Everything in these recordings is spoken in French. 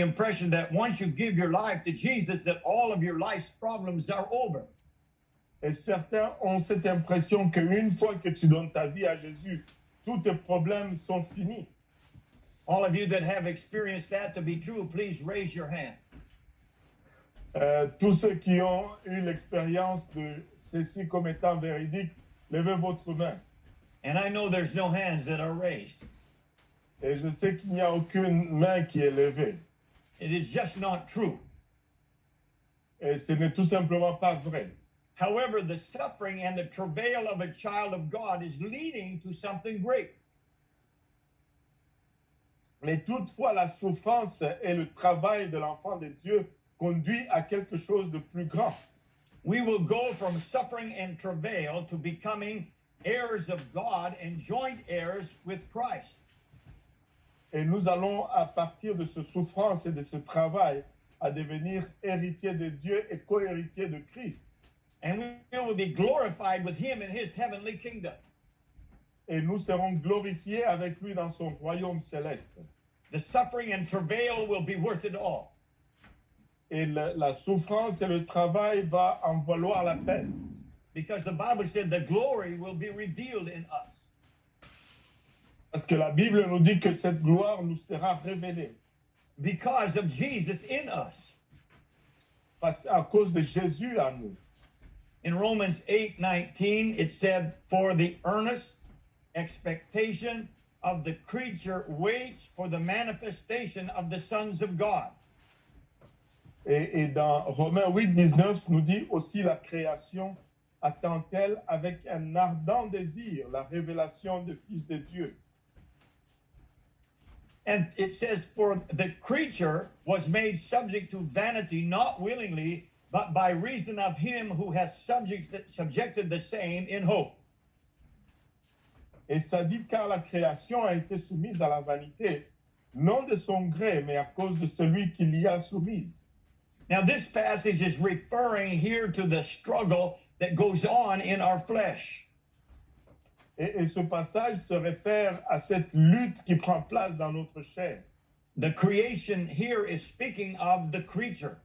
impression that once you give your life to Jesus, that all of your life's problems are over. Et certains ont cette impression qu'une fois que tu donnes ta vie à Jésus, tous tes problèmes sont finis. All of you that have experienced that to be true, please raise your hand. Tous ceux qui ont eu l'expérience de ceci comme étant véridique, levez votre main. And I know there's no hands that are raised. Et je sais qu'il n'y a aucune main qui est levée. It is just not true. Et ce n'est tout simplement pas vrai. However, the suffering and the travail of a child of God is leading to something great. Mais toutefois, la souffrance et le travail de l'enfant de Dieu conduit à quelque chose de plus grand. We will go from suffering and travail to becoming heirs of God and joint heirs with Christ. Et nous allons, à partir de ce souffrance et de ce travail, à devenir héritiers de Dieu et co-héritiers de Christ. And we will be glorified with him in his heavenly kingdom. Et nous serons glorifiés avec lui dans son royaume céleste. The suffering and travail will be worth it all. Et la souffrance et le travail va en valoir la peine. Because the Bible said the glory will be revealed in us. Parce que la Bible nous dit que cette gloire nous sera révélée. Because of Jesus in us. À cause de Jésus à nous. In Romans 8:19, it said, "For the earnest expectation of the creature waits for the manifestation of the sons of God." Et dans Romains 8:19 nous dit aussi la création attend-elle avec un ardent désir la révélation du Fils de Dieu. And it says, "For the creature was made subject to vanity, not willingly, but by reason of him who has subjected the same in hope." Et ça dit car la création a été soumise à la vanité, non de son gré, mais à cause de celui qui l'y a soumise. Now this passage is referring here to the struggle that goes on in our flesh. Et ce passage se réfère à cette lutte qui prend place dans notre chair. The creation here is speaking of the creature.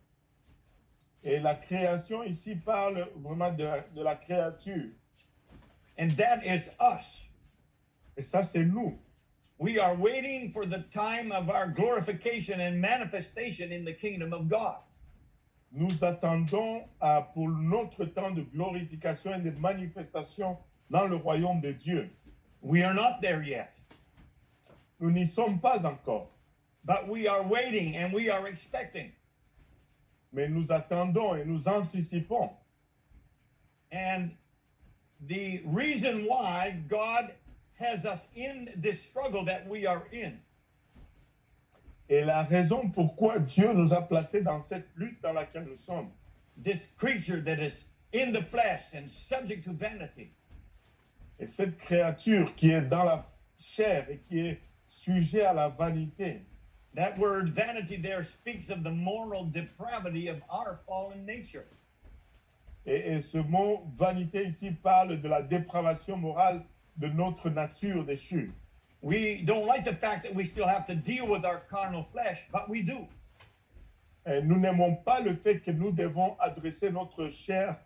Et la création ici parle vraiment de la créature. And that is us. Et ça, c'est nous. We are waiting for the time of our glorification and manifestation in the kingdom of God. Nous attendons pour notre temps de glorification et de manifestation dans le royaume de Dieu. We are not there yet. Nous n'y sommes pas encore. But we are waiting and we are expecting. Mais nous attendons et nous anticipons. And the reason why God has us in this struggle that we are in. Et la raison pourquoi Dieu nous a placés dans cette lutte dans laquelle nous sommes. This creature that is in the flesh and subject to vanity. Et cette créature qui est dans la chair et qui est sujet à la vanité. That word vanity there speaks of the moral depravity of our fallen nature. Et ce mot vanité ici parle de la dépravation morale de notre nature déchue. We don't like the fact that we still have to deal with our carnal flesh, but we do. Et nous n'aimons pas le fait que nous devons adresser notre chair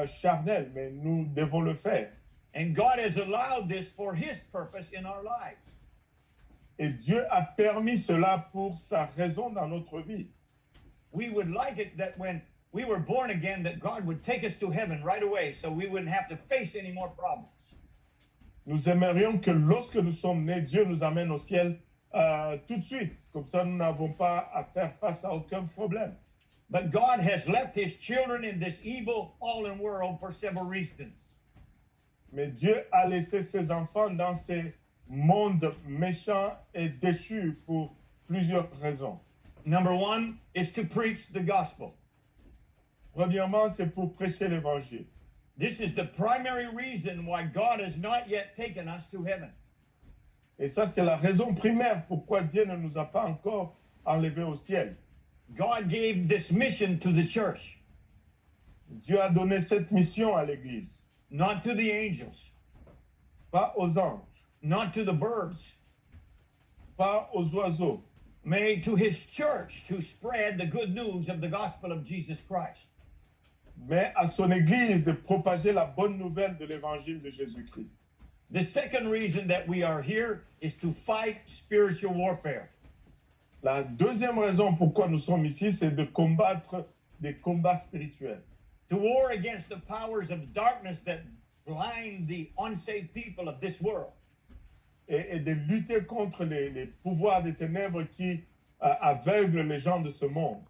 charnelle, mais nous devons le faire. And God has allowed this for his purpose in our lives. Et Dieu a permis cela pour sa raison dans notre vie. We would like it that when we were born again, that God would take us to heaven right away so we wouldn't have to face any more problems. Nous aimerions que lorsque nous sommes nés, Dieu nous amène au ciel tout de suite. Comme ça, nous n'avons pas à faire face à aucun problème. But God has left his children in this evil, fallen world for several reasons. Mais Dieu a laissé ses enfants dans ces mondes méchants et déchus pour plusieurs raisons. Number one is to preach the gospel. Premièrement, c'est pour prêcher l'évangile. This is the primary reason why God has not yet taken us to heaven. Et ça, c'est la raison primaire pourquoi Dieu ne nous a pas encore enlevés au ciel. God gave this mission to the church. Dieu a donné cette mission à l'Église. Not to the angels. Pas aux anges. Not to the birds. Pas aux oiseaux. mais to his church to spread the good news of the gospel of Jesus Christ. mais à son Église de propager la bonne nouvelle de l'évangile de Jésus-Christ. The second reason that we are here is to fight spiritual warfare. La deuxième raison pourquoi nous sommes ici, c'est de combattre des combats spirituels, To war against the powers of darkness that blind the unsaved people of this world. et de lutter contre les pouvoirs des ténèbres qui aveuglent les gens de ce monde.